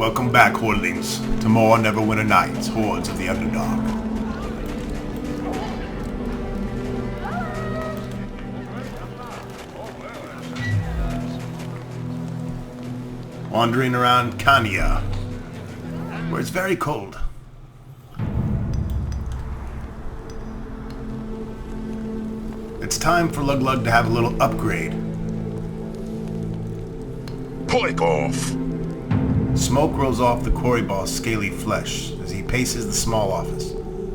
Welcome back, Hordelings, to more Neverwinter Nights, Hordes of the Underdog. Wandering around Kanya, where it's very cold. It's time for Lug Lug to have a little upgrade. Pick off! Smoke rolls off the quarry boss's scaly flesh as he paces the small office.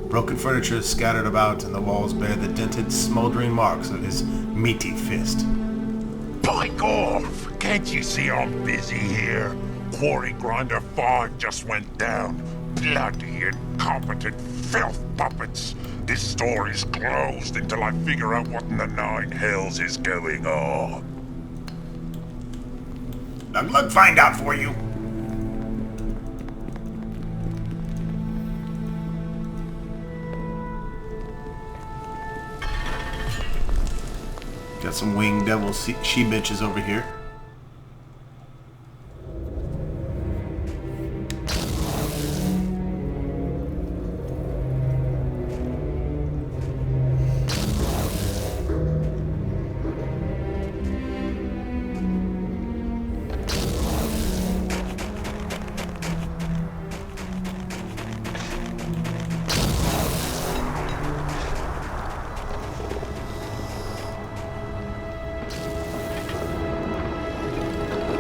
Broken furniture is scattered about and the walls bear the dented, smoldering marks of his meaty fist. Pick off! Can't you see I'm busy here? Quarry Grinder 5 just went down. Bloody incompetent filth puppets. This store is closed until I figure out what in the nine hells is going on. Lug Lug find out for you. Got some winged devil she-bitches over here.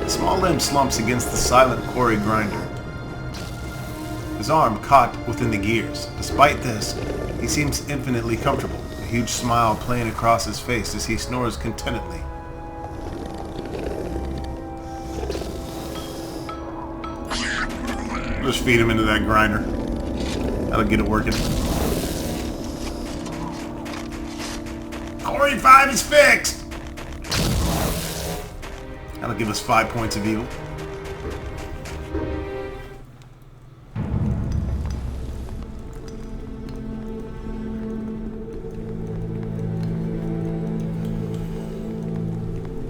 Small limb slumps against the silent quarry grinder. His arm caught within the gears. Despite this, he seems infinitely comfortable, a huge smile playing across his face as he snores contentedly. Just feed him into that grinder. That'll get it working. Quarry 5 is fixed! That'll give us 5 points of evil.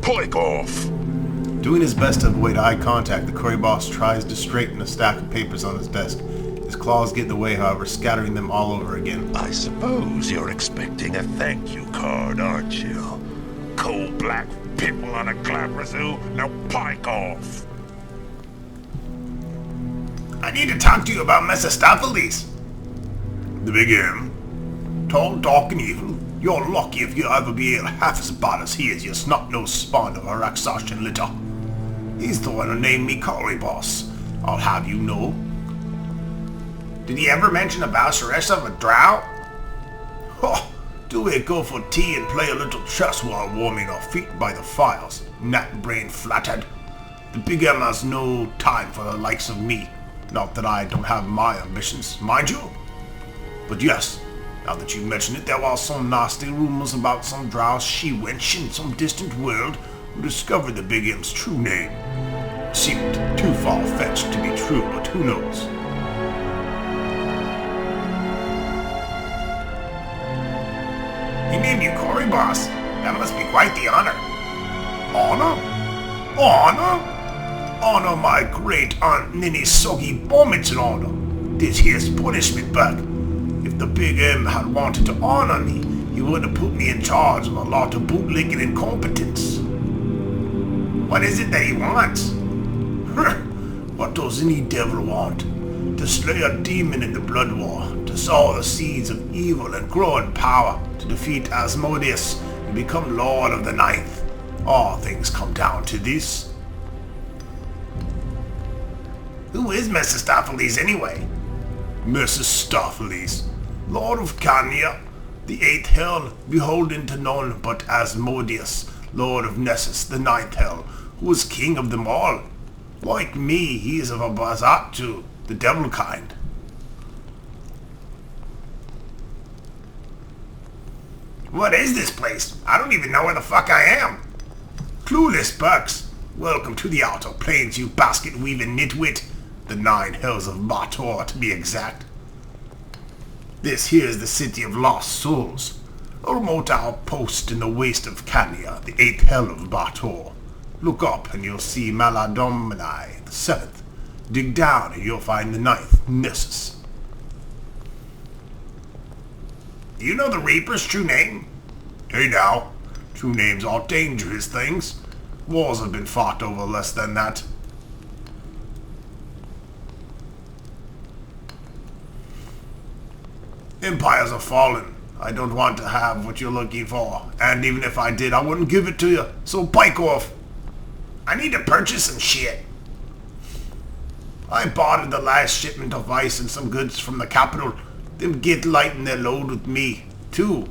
Pick off! Doing his best to avoid eye contact, the quarry boss tries to straighten a stack of papers on his desk. His claws get in the way, however, scattering them all over again. I suppose you're expecting a thank you card, aren't you? Coal black pimple on a claprazoo, now pike off! I need to talk to you about Mephistopheles. The Big M. Tall, dark, and evil. You're lucky if you'll ever be half as bad as he is, you snot-nosed spawn of a Raksashan litter. He's the one who named me Quarry Boss, I'll have you know. Did he ever mention about Suresh of a drow? Ho! Do we go for tea and play a little chess while warming our feet by the fires? Nut brain flattered. The Big M has no time for the likes of me. Not that I don't have my ambitions, mind you. But yes, now that you mention it, there were some nasty rumors about some drow she-wench in some distant world who discovered the Big M's true name. It seemed too far-fetched to be true, but who knows? He named you Quarry Boss. That must be quite the honor. Honor? Honor? Honor my great Aunt Ninny's soggy vomits in honor. This here's punishment bug. If the Big M had wanted to honor me, he would have put me in charge of a lot of bootlicking incompetence. What is it that he wants? What does any devil want? To slay a demon in the blood war, to sow the seeds of evil and grow in power, to defeat Asmodeus and become Lord of the Ninth. All things come down to this. Who is Mephistopheles anyway? Mephistopheles, Lord of Kanya, the eighth hell, beholden to none but Asmodeus, Lord of Nessus, the ninth hell, who is king of them all. Like me, he is of a Bazatu, the devil kind. What is this place? I don't even know where the fuck I am. Clueless bucks. Welcome to the outer plains, you basket-weaving nitwit. The nine hells of Bator, to be exact. This here's the city of lost souls. A remote outpost in the waste of Kanya, the eighth hell of Bator. Look up and you'll see Maladomini, the seventh. Dig down and you'll find the ninth Nessus. Do you know the Reaper's true name? Hey now, true names are dangerous things. Wars have been fought over less than that. Empires are fallen. I don't want to have what you're looking for. And even if I did, I wouldn't give it to you. So bike off. I need to purchase some shit. I bought the last shipment of ice and some goods from the capital. Them get lighten their load with me, too.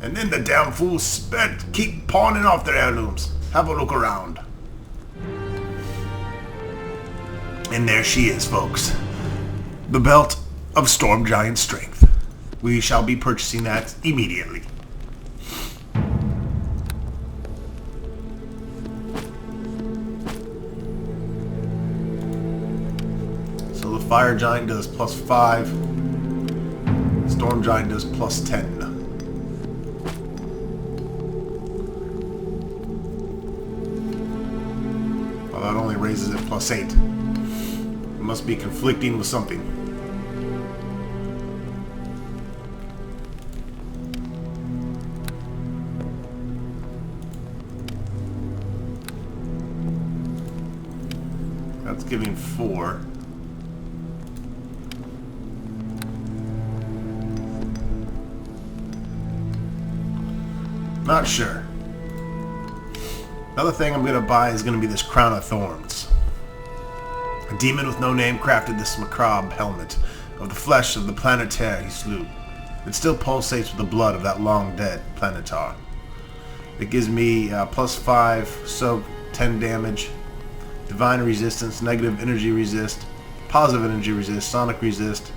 And then the damn fools keep pawning off their heirlooms. Have a look around. And there she is, folks. The belt of Storm Giant Strength. We shall be purchasing that immediately. So the Fire Giant does +5. Storm Giant does +10. Well, that only raises it +8. It must be conflicting with something. That's giving 4. Not sure. Another thing I'm going to buy is going to be this Crown of Thorns. A demon with no name crafted this macabre helmet of the flesh of the planetaire he slew. It still pulsates with the blood of that long-dead planetar. It gives me +5, soak, 10 damage, divine resistance, negative energy resist, positive energy resist, sonic resist.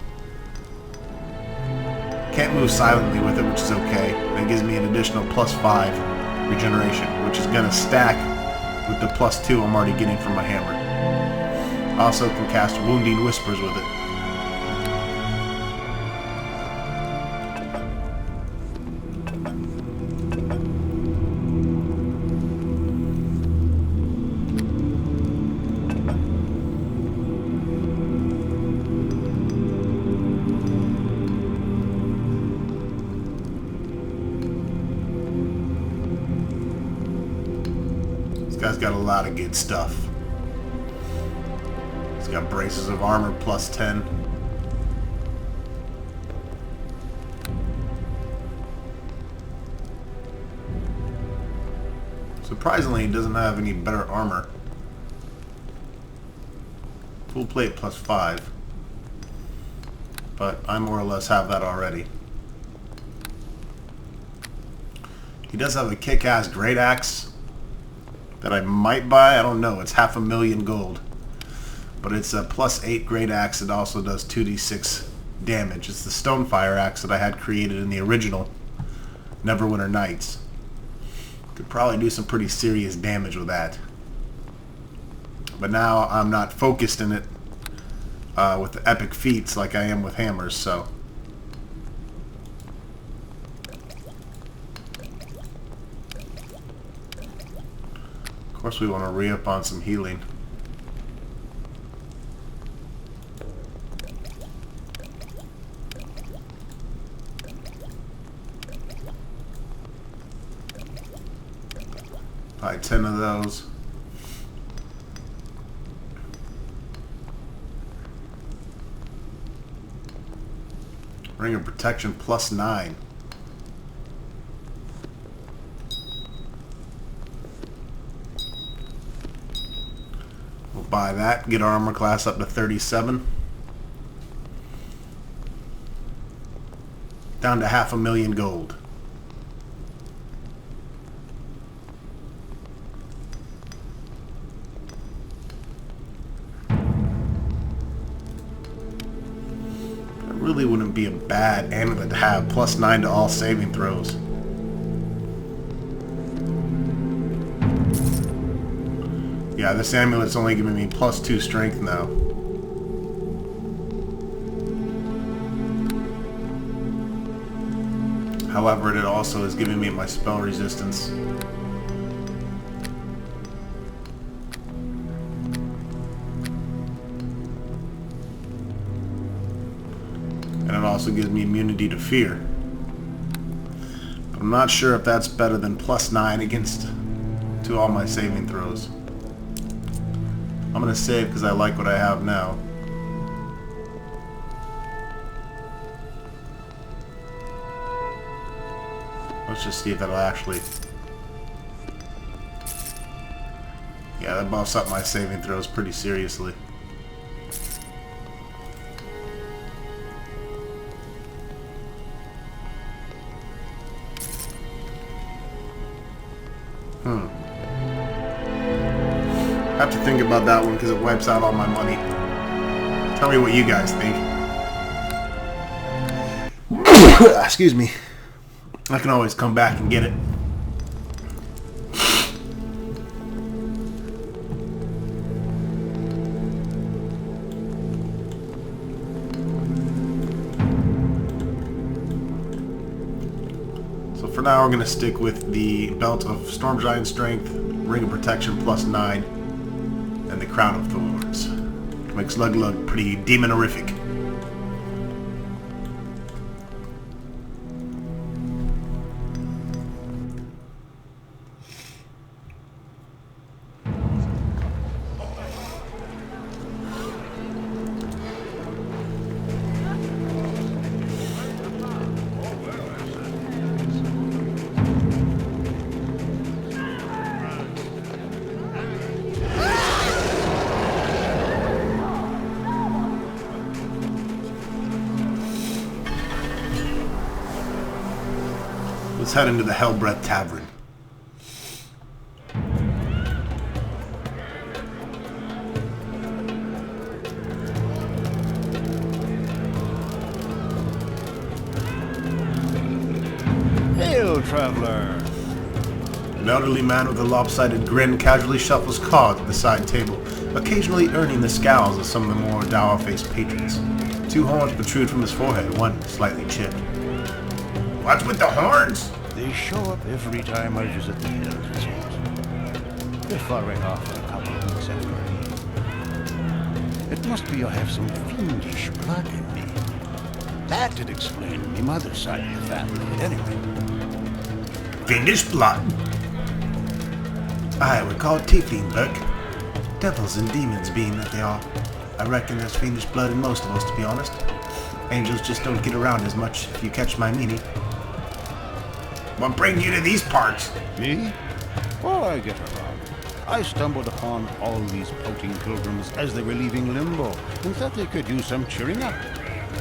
Can't move silently with it, which is okay. And it gives me an additional +5 regeneration, which is going to stack with the +2 I'm already getting from my hammer. I also can cast Wounding Whispers with it. This guy's got a lot of good stuff. He's got braces of armor +10. Surprisingly, he doesn't have any better armor. Full plate +5. But I more or less have that already. He does have a kick-ass great axe that I might buy. I don't know. It's 500,000 gold. But it's a +8 great axe. It also does 2d6 damage. It's the Stonefire axe that I had created in the original Neverwinter Nights. Could probably do some pretty serious damage with that. But now I'm not focused in it with the epic feats like I am with hammers, so. Of course we want to re-up on some healing. Buy 10 of those. Ring of Protection +9. We'll buy that, get our armor class up to 37. Down to 500,000 gold. Really wouldn't be a bad amulet to have. +9 to all saving throws. Yeah, this amulet's only giving me +2 strength now. However, it also is giving me my spell resistance. it also gives me immunity to fear. But I'm not sure if that's better than +9 against to all my saving throws. I'm gonna save because I like what I have now. Let's just see if that'll actually... Yeah, that buffs up my saving throws pretty seriously. I have to think about that one because it wipes out all my money. Tell me what you guys think. Excuse me. I can always come back and get it. So for now we're going to stick with the Belt of Storm Giant Strength, Ring of Protection +9, and the Crown of Thorns. Makes Lug Lug pretty demonorific. Let's head into the Hellbreath Tavern. Hail, traveler! An elderly man with a lopsided grin casually shuffles cards at the side table, occasionally earning the scowls of some of the more dour-faced patrons. 2 horns protrude from his forehead, one slightly chipped. What's with the horns? They show up every time I visit the hills, it seems. They're following off for a couple of weeks after I leave. It must be I have some fiendish blood in me. That'd explain me mother's side of the family, anyway. Fiendish blood? Aye, we're called Tiefling, Burke. Devils and demons being that they are. I reckon there's fiendish blood in most of us, to be honest. Angels just don't get around as much, if you catch my meaning. What brings you to these parts? Me? Oh, I get around. I stumbled upon all these pouting pilgrims as they were leaving Limbo, and thought they could use some cheering up.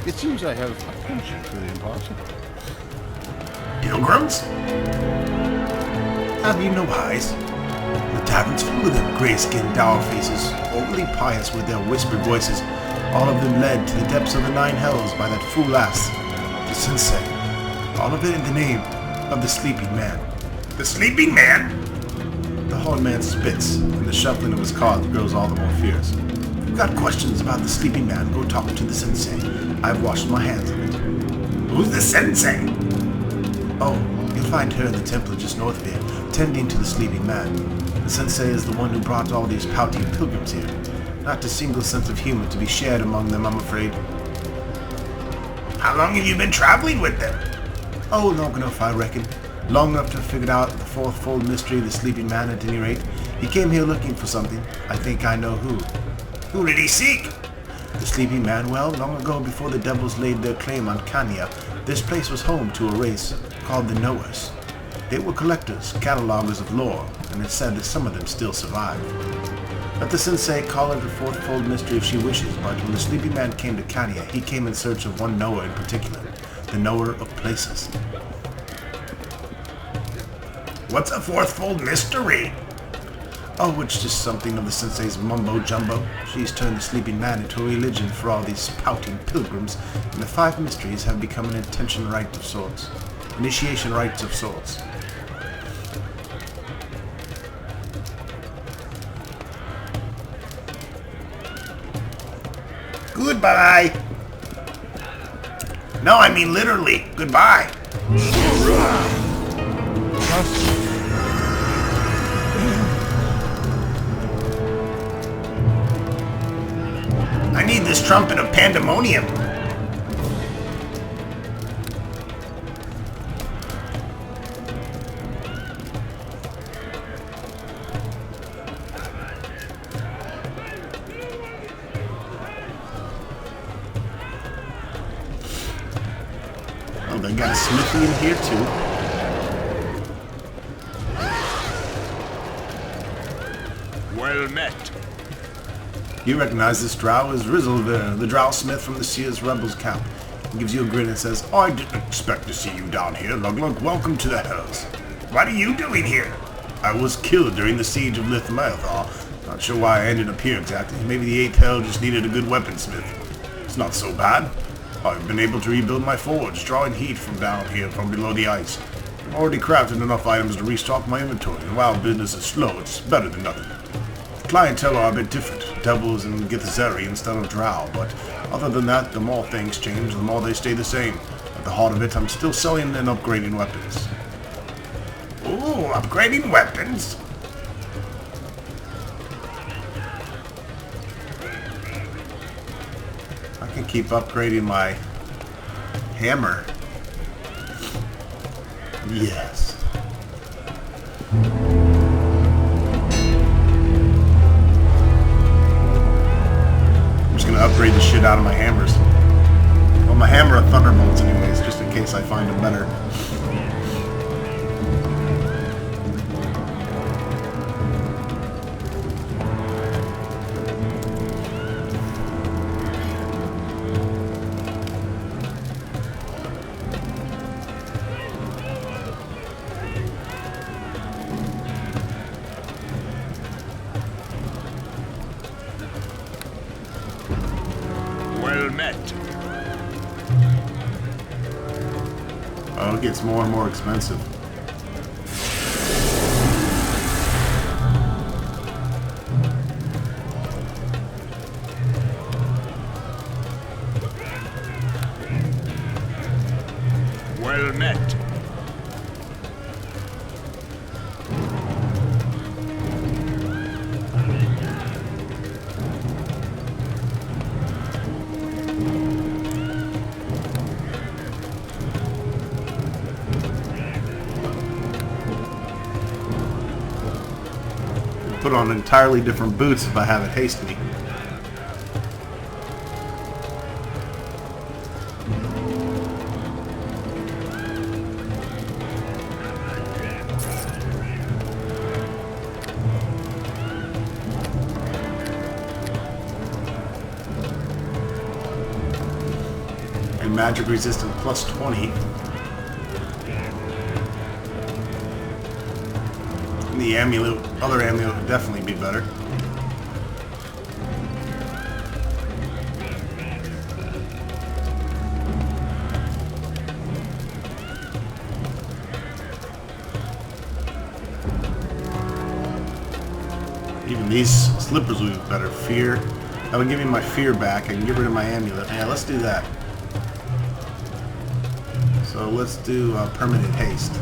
It seems I have a penchant for the impossible. Pilgrims? Have you no eyes? The tavern's full of them grey-skinned dour faces, overly pious with their whispered voices, all of them led to the depths of the 9 hells by that fool-ass, the sensei. All of it in the name of the Sleeping Man. The Sleeping Man? The Horn Man spits, and the shuffling of his cards grows all the more fierce. If you've got questions about the Sleeping Man, go talk to the sensei. I've washed my hands of it. Who's the sensei? Oh, you'll find her in the temple just north of here, tending to the Sleeping Man. The sensei is the one who brought all these pouting pilgrims here. Not a single sense of humor to be shared among them, I'm afraid. How long have you been traveling with them? Oh, long enough, I reckon. Long enough to have figured out the fourth-fold mystery of the Sleeping Man, at any rate. He came here looking for something. I think I know who. Who did he seek? The Sleeping Man? Well, long ago, before the devils laid their claim on Cania, this place was home to a race called the Knowers. They were collectors, catalogers of lore, and it's said that some of them still survive. Let the sensei call it the fourth-fold mystery if she wishes, but when the Sleeping Man came to Cania, he came in search of one knower in particular, the Knower of Places. What's a fourth-fold mystery? Oh, it's just something of the sensei's mumbo-jumbo. She's turned the Sleeping Man into a religion for all these pouting pilgrims, and the 5 mysteries have become an initiation rite of sorts. Goodbye! No, I mean literally. Goodbye. I need this trumpet of pandemonium. they got a smithy in here too. Well met. You recognize this drow as Rizzle, the drow smith from the Sears Rebels camp. He gives you a grin and says, I didn't expect to see you down here, Luglug. Welcome to the Hells. What are you doing here? I was killed during the siege of Lithmaelthal. Not sure why I ended up here exactly. Maybe the 8th Hell just needed a good weaponsmith. It's not so bad. I've been able to rebuild my forge, drawing heat from down here from below the ice. I've already crafted enough items to restock my inventory, and while business is slow, it's better than nothing. Clientele are a bit different. Devils and Githzeri instead of drow, but other than that, the more things change, the more they stay the same. At the heart of it, I'm still selling and upgrading weapons. Ooh, upgrading weapons? I can keep upgrading my hammer. Yes. Upgrade the shit out of my hammers. Well, my hammer are thunderbolts anyways, just in case I find them better. Well met. Oh, it gets more and more expensive. Well met. Put on entirely different boots if I have it haste me. And magic resistant plus 20. The amulet, other amulet would definitely be better. Even these slippers would be better. Fear. That would give me my fear back. I can get rid of my amulet. Yeah, let's do that. So let's do permanent haste.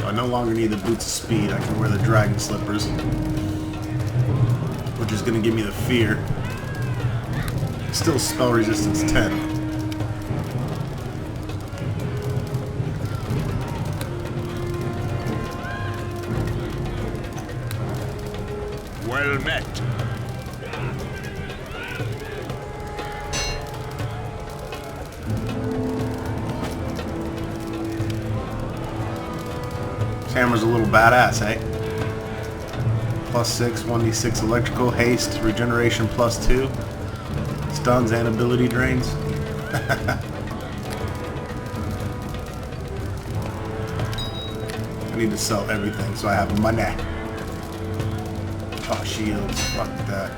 I no longer need the boots of speed. I can wear the dragon slippers, which is going to give me the fear. Still spell resistance 10. Well met. This hammer's a little badass, eh? Plus 6, 1d6 electrical, haste, regeneration plus 2, stuns and ability drains. I need to sell everything so I have money. Oh, shields, fuck that.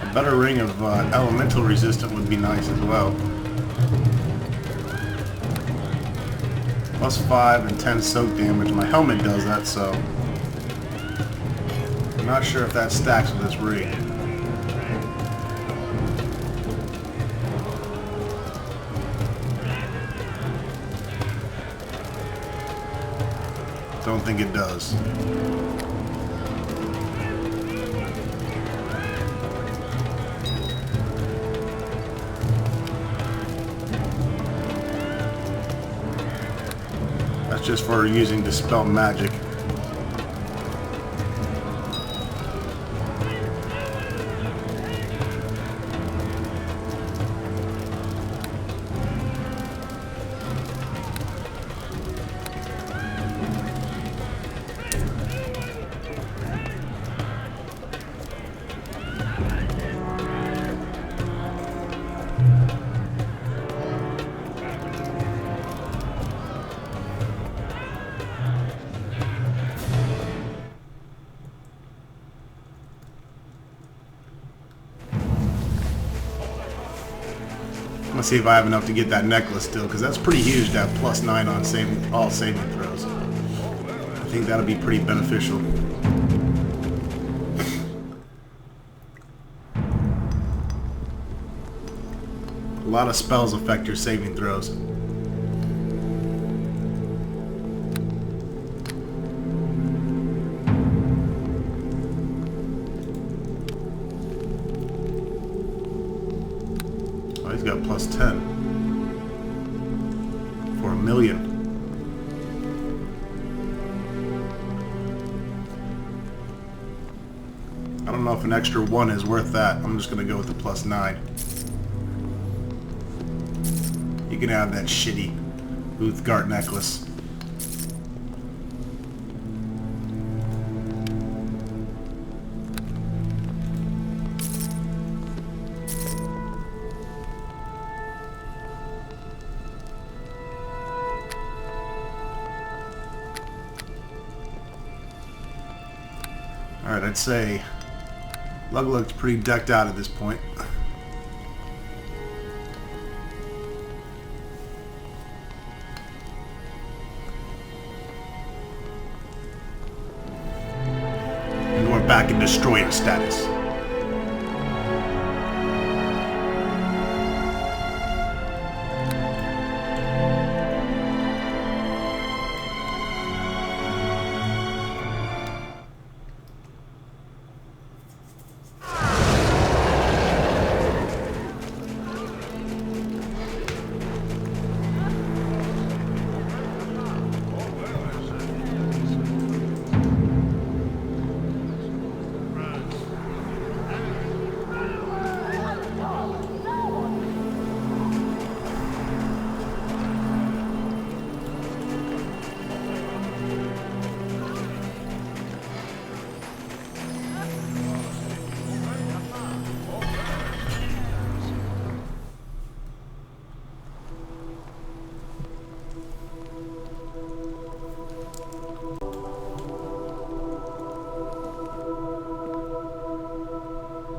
A better ring of elemental resistant would be nice as well. Plus 5 and 10 soak damage. My helmet does that, so Not sure if that stacks with this ring. Don't think it does. That's just for using Dispel Magic. Let's see if I have enough to get that necklace still, because that's pretty huge to have +9 on all saving throws. I think that'll be pretty beneficial. A lot of spells affect your saving throws. He's got +10 for 1,000,000. I don't know if an extra 1 is worth that. I'm just gonna go with the +9. You can have that shitty Uthgard necklace. Alright, I'd say Lug looks pretty decked out at this point. And we're back in destroyer status.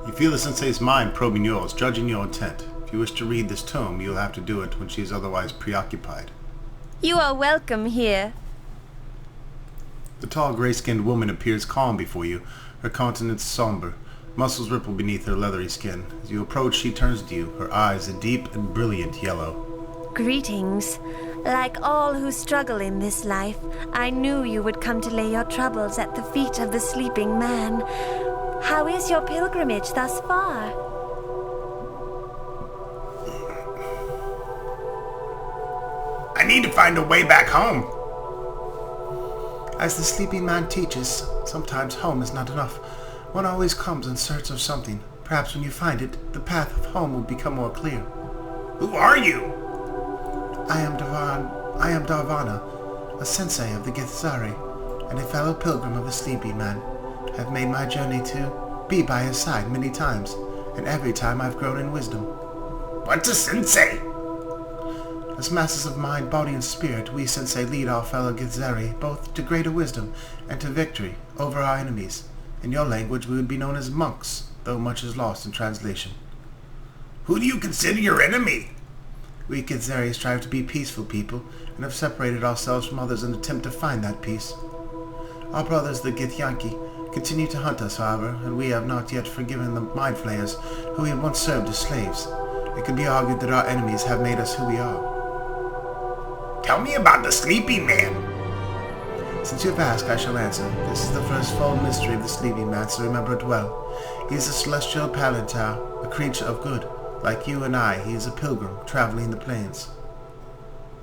You feel the sensei's mind probing yours, judging your intent. If you wish to read this tome, you'll have to do it when she is otherwise preoccupied. You are welcome here. The tall, gray-skinned woman appears calm before you, her countenance somber. Muscles ripple beneath her leathery skin. As you approach, she turns to you, her eyes a deep and brilliant yellow. Greetings. Like all who struggle in this life, I knew you would come to lay your troubles at the feet of the sleeping man. How is your pilgrimage thus far? I need to find a way back home. As the sleeping man teaches, sometimes home is not enough. One always comes in search of something. Perhaps when you find it, the path of home will become more clear. Who are you? I am Darvana, a sensei of the Githzari, and a fellow pilgrim of the sleeping man. I have made my journey to be by his side many times, and every time I've grown in wisdom. What's a sensei? As masters of mind, body, and spirit, we sensei lead our fellow Githzari both to greater wisdom and to victory over our enemies. In your language, we would be known as monks, though much is lost in translation. Who do you consider your enemy? We Githzari strive to be peaceful people, and have separated ourselves from others in an attempt to find that peace. Our brothers, the Githyanki, continue to hunt us, however, and we have not yet forgiven the mind flayers who we had once served as slaves. It could be argued that our enemies have made us who we are. Tell me about the sleeping man. Since you have asked, I shall answer. This is the first full mystery of the sleeping man, so remember it well. He is a celestial palantir, a creature of good. Like you and I, he is a pilgrim, traveling the plains.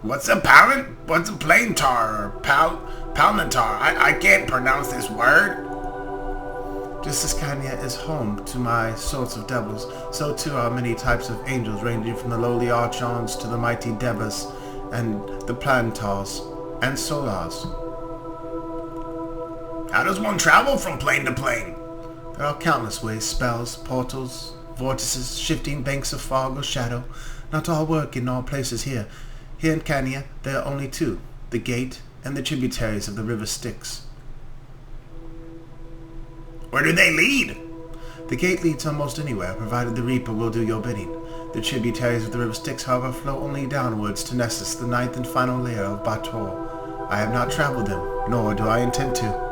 What's a planetar or palantar? I can't pronounce this word. Just as Kanya is home to my sorts of devils, so too are many types of angels, ranging from the lowly archons to the mighty devas and the plantars and solars. How does one travel from plane to plane? There are countless ways: spells, portals, vortices, shifting banks of fog or shadow. Not all work in all places here. Here in Kanya, there are only two: the gate and the tributaries of the river Styx. Where do they lead? The gate leads almost anywhere, provided the Reaper will do your bidding. The tributaries of the river Styx, however, flow only downwards to Nessus, the ninth and final layer of Bator. I have not traveled them, nor do I intend to.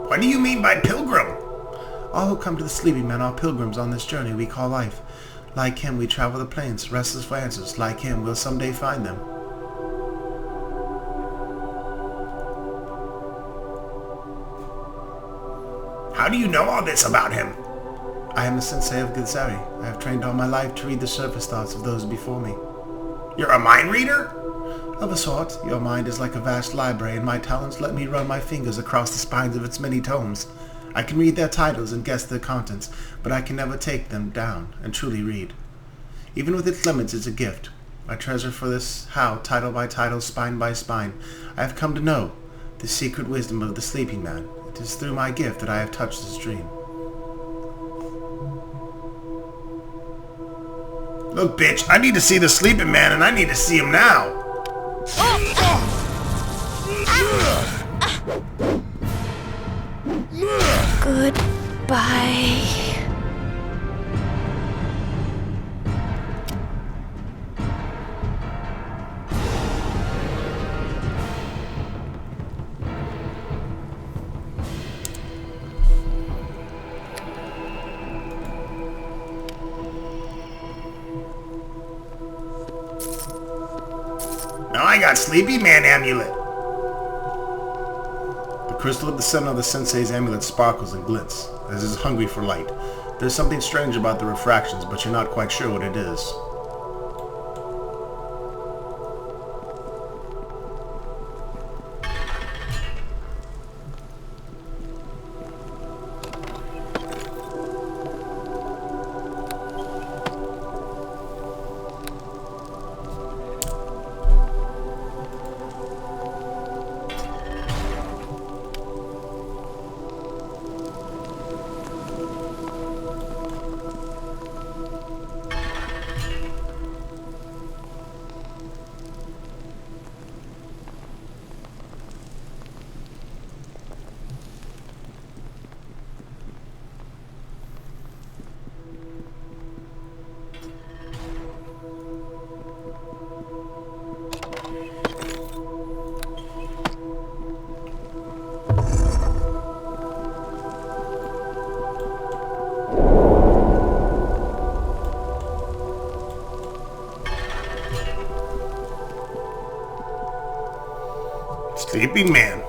What do you mean by pilgrim? All who come to the sleeping man are pilgrims on this journey we call life. Like him, we travel the plains, restless for answers. Like him, we'll someday find them. How do you know all this about him? I am the sensei of Githzeri. I have trained all my life to read the surface thoughts of those before me. You're a mind reader? Of a sort. Your mind is like a vast library, and my talents let me run my fingers across the spines of its many tomes. I can read their titles and guess their contents, but I can never take them down and truly read. Even with its limits, it's a gift. I treasure for this how, title by title, spine by spine, I have come to know the secret wisdom of the sleeping man. It is through my gift that I have touched his dream. Look, bitch, I need to see the sleeping man, and I need to see him now. Goodbye. Now I got Sleepy Man amulet. The crystal at the center of the sensei's amulet sparkles and glints, as it is hungry for light. There's something strange about the refractions, but you're not quite sure what it is. Sleeping Man.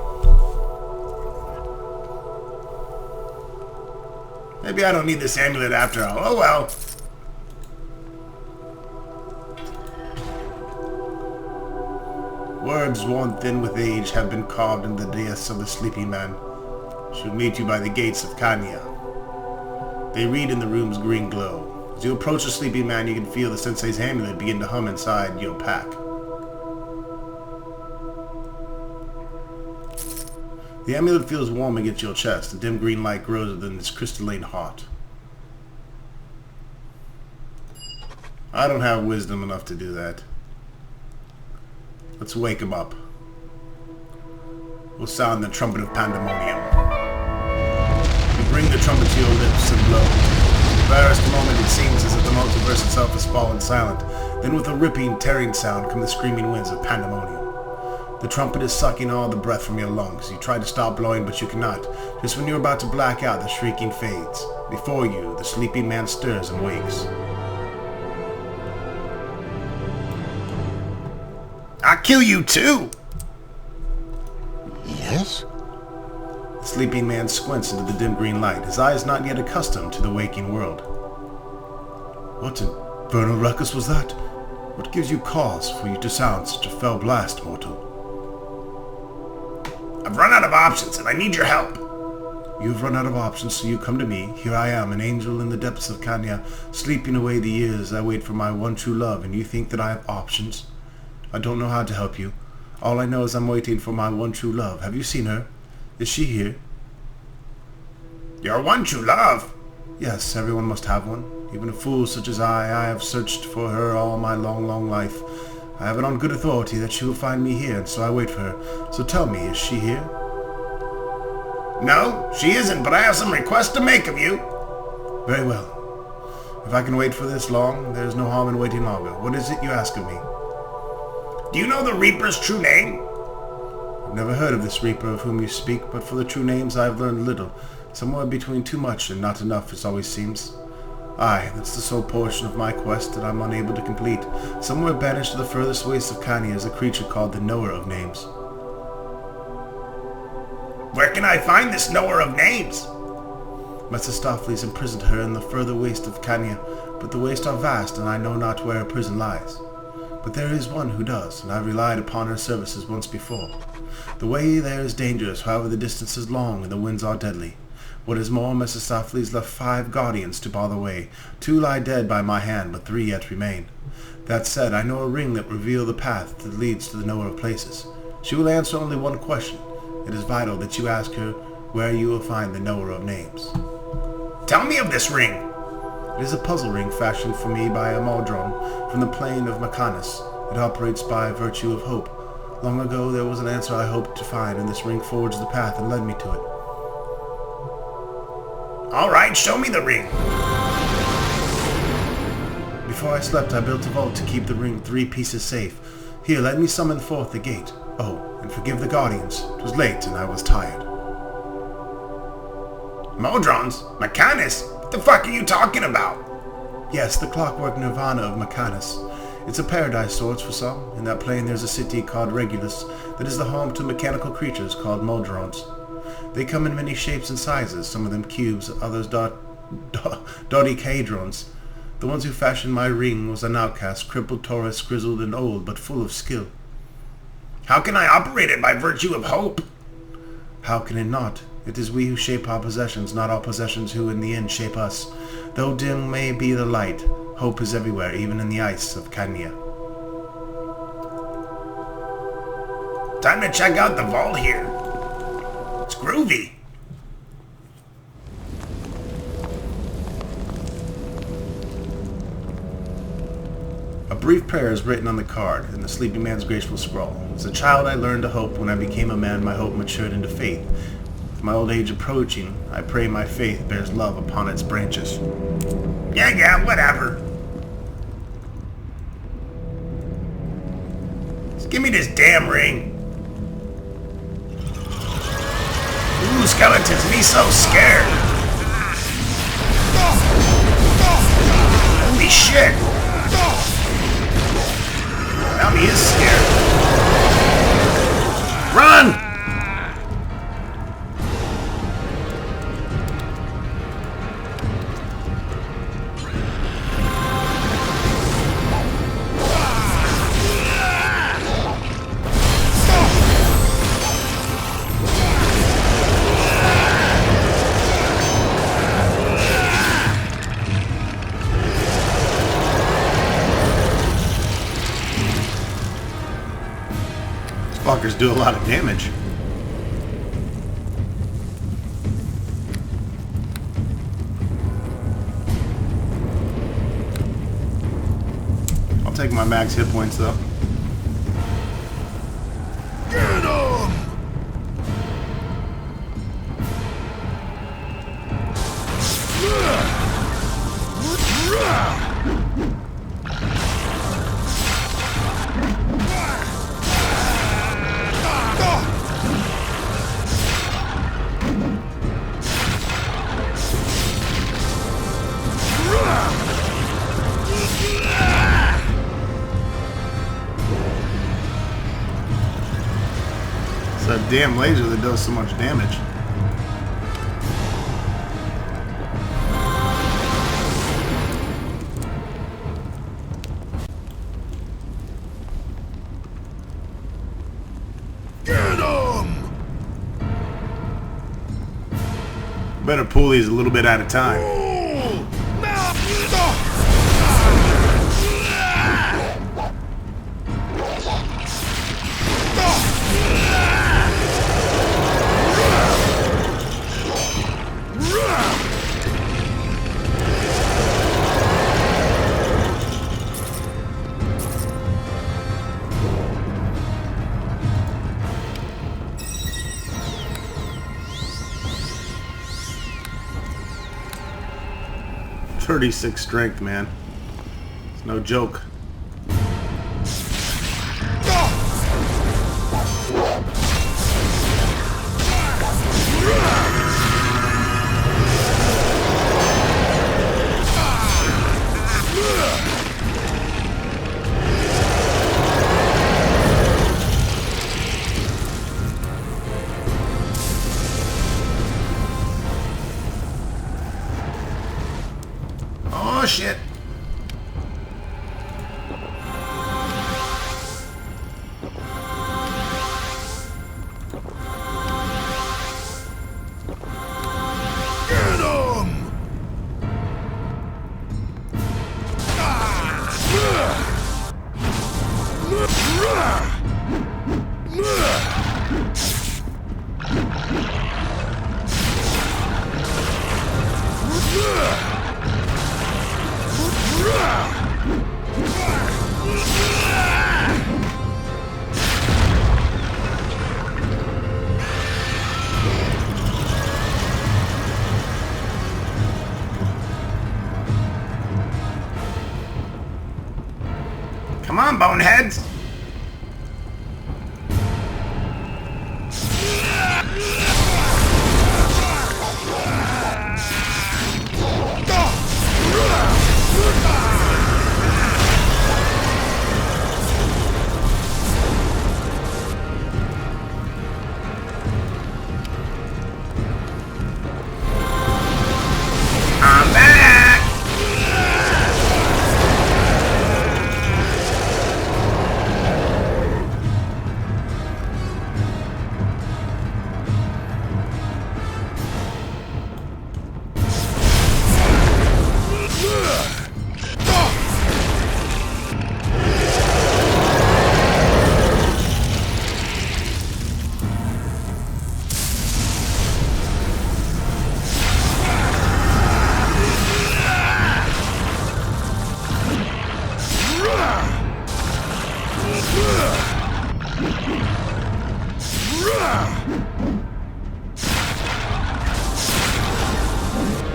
Maybe I don't need this amulet after all. Oh well. Words worn thin with age have been carved in the dais of the sleeping man. Should meet you by the gates of Kanya. They read in the room's green glow. As you approach the sleeping man, you can feel the sensei's amulet begin to hum inside your pack. The amulet feels warm against your chest. A dim green light grows within its crystalline heart. I don't have wisdom enough to do that. Let's wake him up. We'll sound the trumpet of pandemonium. You bring the trumpet to your lips and blow. barest moment it seems as if the multiverse itself has fallen silent. Then with a ripping, tearing sound come the screaming winds of pandemonium. The trumpet is sucking all the breath from your lungs. You try to stop blowing, but you cannot. Just when you're about to black out, the shrieking fades. Before you, the sleeping man stirs and wakes. I'll kill you too! Yes? The sleeping man squints into the dim green light, his eyes not yet accustomed to the waking world. What infernal ruckus was that? What gives you cause for you to sound such a fell blast, mortal? I've run out of options and I need your help. You've run out of options, so you come to me. Here I am, an angel in the depths of Kanya, sleeping away the years I wait for my one true love, and you think that I have options? I don't know how to help you. All I know is I'm waiting for my one true love. Have you seen her? Is she here? Your one true love? Yes, everyone must have one. Even a fool such as I have searched for her all my long, long life. I have it on good authority that she will find me here, and so I wait for her. So tell me, is she here? No, she isn't, but I have some requests to make of you. Very well. If I can wait for this long, there is no harm in waiting longer. What is it you ask of me? Do you know the Reaper's true name? I've never heard of this Reaper of whom you speak, but for the true names I have learned little. Somewhere between too much and not enough, it always seems. Aye, that's the sole portion of my quest that I'm unable to complete. Somewhere banished to the furthest wastes of Kanya is a creature called the Knower of Names. Where can I find this Knower of Names? Mephistopheles imprisoned her in the further waste of Kanya, but the wastes are vast, and I know not where her prison lies. But there is one who does, and I have relied upon her services once before. The way there is dangerous, however the distance is long, and the winds are deadly. What is more, Mephistopheles left 5 guardians to bar the way. 2 lie dead by my hand, but 3 yet remain. That said, I know a ring that reveals the path that leads to the knower of places. She will answer only one question. It is vital that you ask her where you will find the knower of names. Tell me of this ring. It is a puzzle ring fashioned for me by a Maldron from the plain of Macanus. It operates by virtue of hope. Long ago there was an answer I hoped to find, and this ring forged the path and led me to it. All right, show me the ring. Before I slept, I built a vault to keep the ring 3 pieces safe. Here, let me summon forth the gate. Oh, and forgive the guardians. 'Twas late, and I was tired. Modrons? Macanus? What the fuck are you talking about? Yes, the clockwork nirvana of Macanus. It's a paradise sorts for some. In that plain there's a city called Regulus that is the home to mechanical creatures called Modrons. They come in many shapes and sizes, some of them cubes, others dodecahedrons. The ones who fashioned my ring was an outcast, crippled, Taurus, grizzled, and old, but full of skill. How can I operate it by virtue of hope? How can it not? It is we who shape our possessions, not our possessions who in the end shape us. Though dim may be the light, hope is everywhere, even in the ice of Kanya. Time to check out the vault here. It's groovy. A brief prayer is written on the card, in the sleeping man's graceful scroll. As a child I learned to hope. When I became a man, my hope matured into faith. With my old age approaching, I pray my faith bears love upon its branches. Yeah, whatever. Just give me this damn ring. Ooh, skeletons, me so scared. Holy shit. Now he is scared. Run! Fuckers do a lot of damage. I'll take my max hit points though. Get him! damn laser that does so much damage. Get him! Better pull these a little bit at a time. .36 strength, man. It's no joke. Oh shit. Get him! Come on, boneheads! I'm back!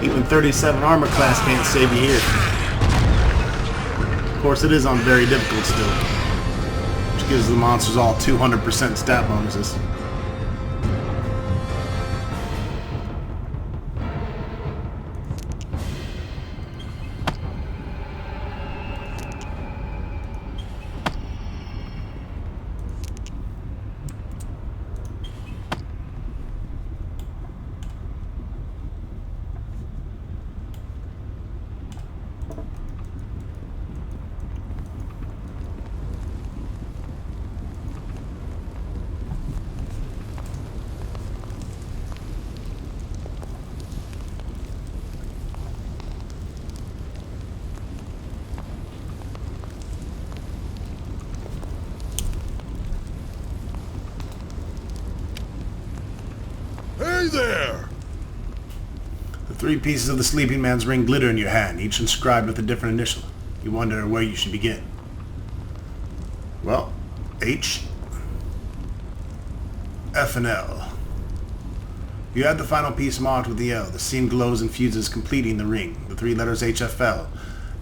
Even 37 armor class can't save you here. Of course, it is on very difficult still, which gives the monsters all 200% stat bonuses. Hey there! The 3 pieces of the sleeping man's ring glitter in your hand, each inscribed with a different initial. You wonder where you should begin. Well, H, F, and L. You add the final piece marked with the L. The seam glows and fuses, completing the ring. The 3 letters HFL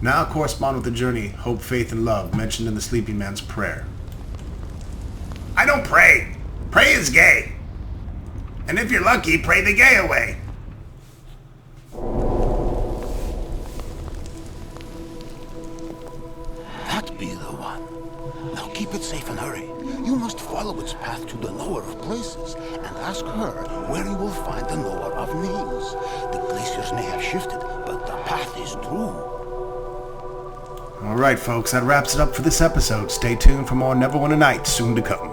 now correspond with the journey, hope, faith, and love mentioned in the sleeping man's prayer. I don't pray. Pray is gay. And if you're lucky, pray the gay away. That be the one. Now keep it safe and hurry. You must follow follow its path to the Knower of Places and ask her where you will find the Knower of Names. The glaciers may have shifted, but the path is true. Alright folks, that wraps it up for this episode. Stay tuned for more Neverwinter Nights soon to come.